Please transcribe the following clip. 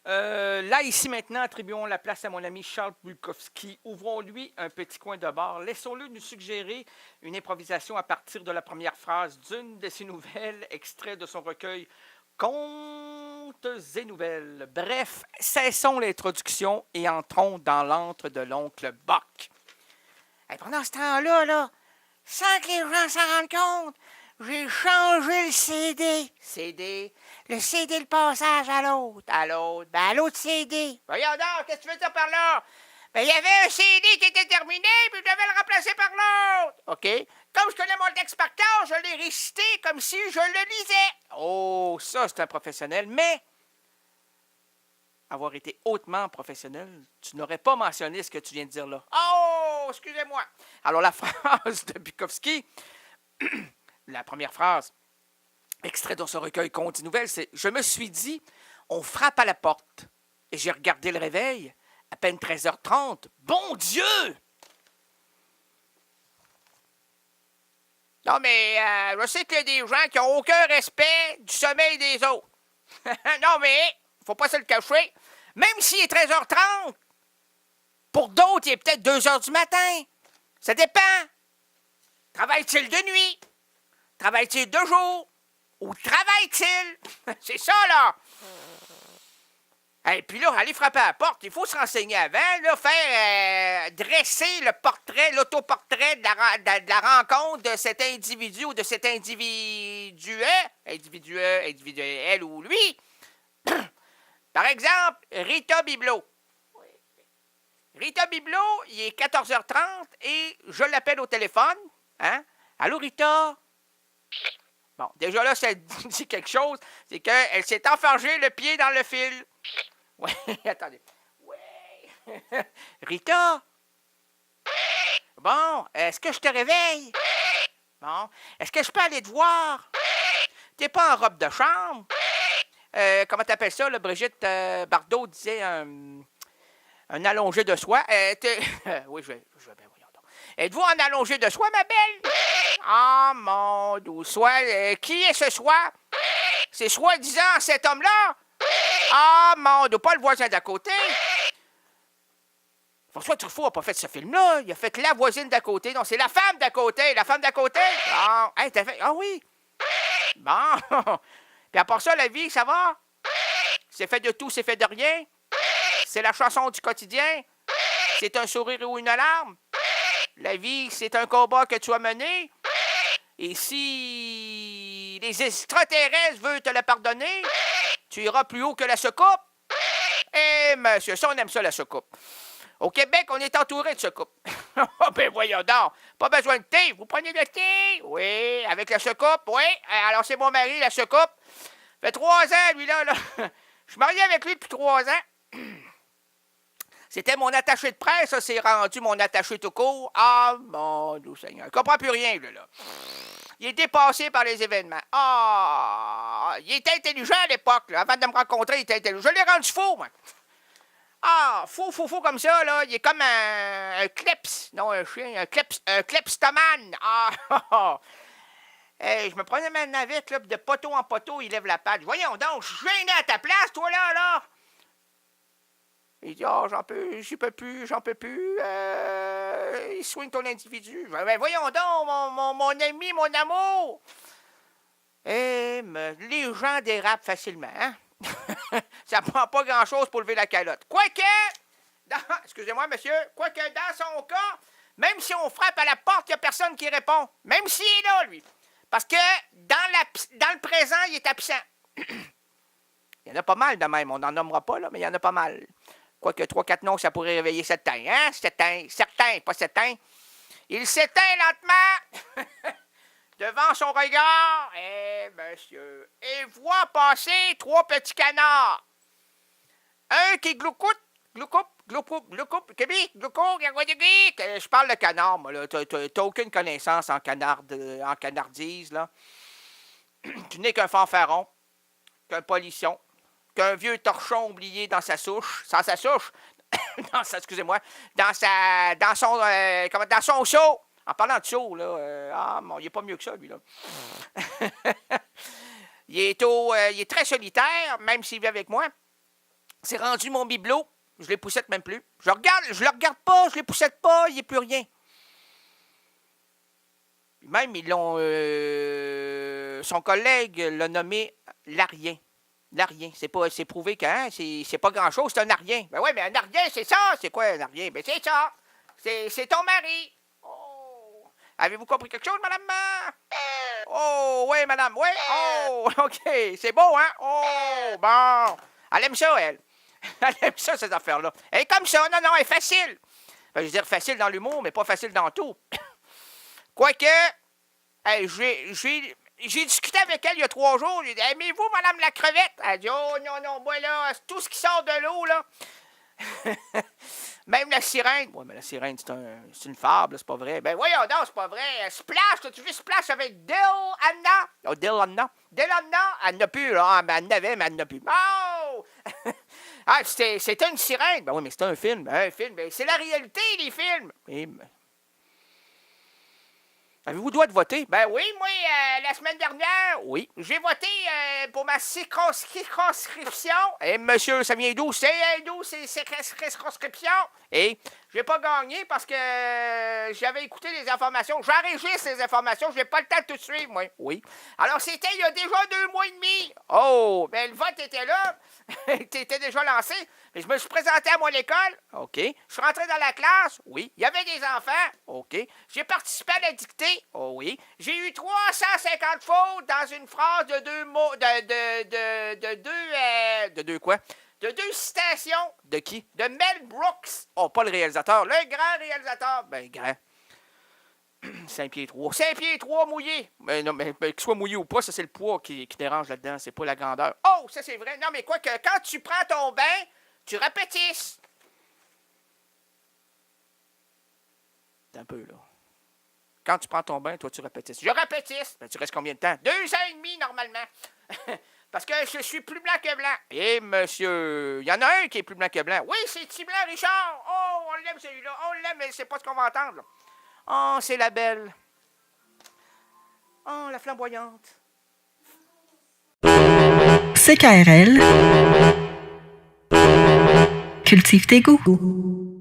Là, ici, maintenant, attribuons la place à mon ami Charles Bukowski. Ouvrons-lui un petit coin de bar. Laissons-le nous suggérer une improvisation à partir de la première phrase d'une de ses nouvelles, extrait de son recueil Contes et nouvelles. Bref, cessons l'introduction et entrons dans l'antre de l'oncle Bock. Et pendant ce temps-là, sans que les gens s'en rendent compte, j'ai changé le CD. CD? Le CD, le passage à l'autre. À l'autre? Ben, à l'autre CD. Voyons donc, qu'est-ce que tu veux dire par là? Ben, il y avait un CD qui était terminé, puis je devais le remplacer par l'autre. OK? Comme je connais mon texte par cœur, je l'ai récité comme si je le lisais. Oh, ça, c'est un professionnel, mais avoir été hautement professionnel, tu n'aurais pas mentionné ce que tu viens de dire là. Oh, excusez-moi. Alors, la phrase de Bukowski, la première phrase, extrait dans ce recueil Contes et nouvelles, c'est « Je me suis dit, on frappe à la porte. Et j'ai regardé le réveil, à peine 13h30. Bon Dieu! » Non, mais je sais qu'il y a des gens qui n'ont aucun respect du sommeil des autres. Non, mais faut pas se le cacher. Même s'il est 13h30, pour d'autres, il est peut-être 2h du matin. Ça dépend. Travaille-t-il de nuit? Travaille-t-il de jour? Où travaille-t-il? C'est ça, là. Et puis là, aller frapper à la porte, il faut se renseigner avant, là, faire dresser le portrait, l'autoportrait de la rencontre de cet individu ou de cet individuel ou lui. Par exemple, Rita Biblo. Rita Biblo, il est 14h30 et je l'appelle au téléphone. Hein? Allô, Rita? Bon, déjà là, ça dit quelque chose. C'est qu'elle s'est enfargée le pied dans le fil. Oui, attendez. Oui. Rita? Bon, est-ce que je te réveille? Bon, est-ce que je peux aller te voir? T'es pas en robe de chambre? Comment t'appelles ça, là? Brigitte Bardot disait un allongé de soie. Oui, je vais bien, voyons donc. Êtes-vous en allongé de soie, ma belle? Ah, mon doux soie. Qui est ce soie? C'est soi-disant cet homme-là? Ah, mon doux, pas le voisin d'à côté. François Truffaut n'a pas fait ce film-là. Il a fait la voisine d'à côté. Non, c'est la femme d'à côté. La femme d'à côté. Bon, hey, t'as fait... Ah oui. Bon. Puis à part ça, la vie, ça va? C'est fait de tout, c'est fait de rien. C'est la chanson du quotidien. C'est un sourire ou une larme. La vie, c'est un combat que tu as mené. Et si les extraterrestres veulent te le pardonner, tu iras plus haut que la soucoupe. Eh, monsieur, ça, on aime ça, la soucoupe. Au Québec, on est entouré de soucoupes. Oh, ben voyons donc. Pas besoin de thé. Vous prenez le thé? Oui. Avec la soucoupe? Oui. Alors, c'est mon mari, la soucoupe. Ça fait 3 ans, lui, là. Je suis marié avec lui depuis 3 ans. C'était mon attaché de presse, ça s'est rendu mon attaché tout court. Ah, mon doux Seigneur. Il comprend plus rien, lui, là. Il est dépassé par les événements. Ah, il était intelligent à l'époque, là. Avant de me rencontrer, il était intelligent. Je l'ai rendu fou, moi. Ah, fou comme ça, là. Il est comme un kleps. Non, un chien, un klepstomane. Ah, hey, je me prenais ma navette, là, de poteau en poteau, il lève la patte. Voyons donc, je suis gêné à ta place, toi, là. Il dit, j'en peux plus. Il soigne ton individu. Ben, voyons donc, mon ami, mon amour. Les gens dérapent facilement, hein? Ça prend pas grand-chose pour lever la calotte. Excusez-moi, monsieur, quoique dans son cas, même si on frappe à la porte, il n'y a personne qui répond. Même s'il est là, lui. Parce que dans le présent, il est absent. Il y en a pas mal de même. On n'en nommera pas, là, mais il y en a pas mal. Quoique 3-4 noms, ça pourrait réveiller Certain, hein? Certain, pas Certain. Il s'éteint lentement devant son regard. Monsieur, et voit passer 3 petits canards. Un qui gloucoute, je parle de canard, moi, là. T'as aucune connaissance en canardise, là. Tu n'es qu'un fanfaron, qu'un polisson, qu'un vieux torchon oublié dans sa souche, excusez-moi, dans son seau. En parlant de seau, là, il est pas mieux que ça, lui, là. Il est très solitaire, même s'il vit avec moi. C'est rendu mon bibelot. Je les poussette même plus. Je le regarde pas, je les poussette pas, il n'y a plus rien. Même, ils l'ont... son collègue l'a nommé l'Arien. L'Arien. C'est prouvé que hein, c'est pas grand-chose, c'est un Arien. Ben oui, mais un Arien, c'est ça. C'est quoi un Arien? Ben c'est ça. C'est ton mari. Oh. Avez-vous compris quelque chose, madame? Oh, oui, madame, oui. Oh, OK. C'est beau, hein? Oh, bon. Elle aime ça, elle. Elle aime ça, ces affaires-là. Elle est comme ça. Non, elle est facile. Ben, je veux dire, facile dans l'humour, mais pas facile dans tout. Quoique, hey, j'ai discuté avec elle il y a 3 jours. J'ai dit, aimez-vous, madame la crevette? Elle a dit, oh non, moi là, tout ce qui sort de l'eau, là. Même la sirène. Oui, mais la sirène, c'est une fable, c'est pas vrai. Ben voyons donc, c'est pas vrai. Splash, t'as-tu vu Splash avec Dill-Anna? Oh, Dill-Anna. Dill-Anna, elle n'a plus, là. Ben, elle n'avait, mais elle n'a plus. Oh! Ah, c'était une sirène. Ben oui, mais c'est un film. Un film, ben, c'est la réalité, les films. Oui, mais... Avez-vous le droit de voter? Ben oui, moi, la semaine dernière, oui, j'ai voté pour ma circonscription. Et monsieur, ça vient d'où? C'est circonscription. Et j'ai pas gagné parce que j'avais écouté les informations. J'enregistre les informations, j'ai pas le temps de tout suivre, moi. Oui. Alors, c'était il y a déjà 2 mois et demi. Oh, ben le vote était là. T'étais déjà lancé. Mais je me suis présenté à mon école. OK. Je suis rentré dans la classe. Oui. Il y avait des enfants. OK. J'ai participé à la dictée. Oh oui. J'ai eu 350 fautes dans une phrase de 2 mots. De deux quoi? De 2 citations. De qui? De Mel Brooks. Oh, pas le réalisateur. Le grand réalisateur. Ben, grand. 5 pieds 3. 5 pieds 3 mouillé. Mais non, mais qu'il soit mouillé ou pas, ça c'est le poids qui dérange là-dedans. C'est pas la grandeur. Oh, ça c'est vrai. Non, mais quoi que quand tu prends ton bain, tu répétisses. Un peu, là. Quand tu prends ton bain, toi, tu répétisses. Je répétisse. Ben, tu restes combien de temps? 2 ans et demi, normalement. Parce que je suis plus blanc que blanc. Eh, monsieur, il y en a un qui est plus blanc que blanc. Oui, c'est petit blanc, Richard. Oh, on l'aime celui-là. On l'aime, mais c'est pas ce qu'on va entendre, là. Oh, c'est la belle. Oh, la flamboyante. CKRL. Cultive tes goûts.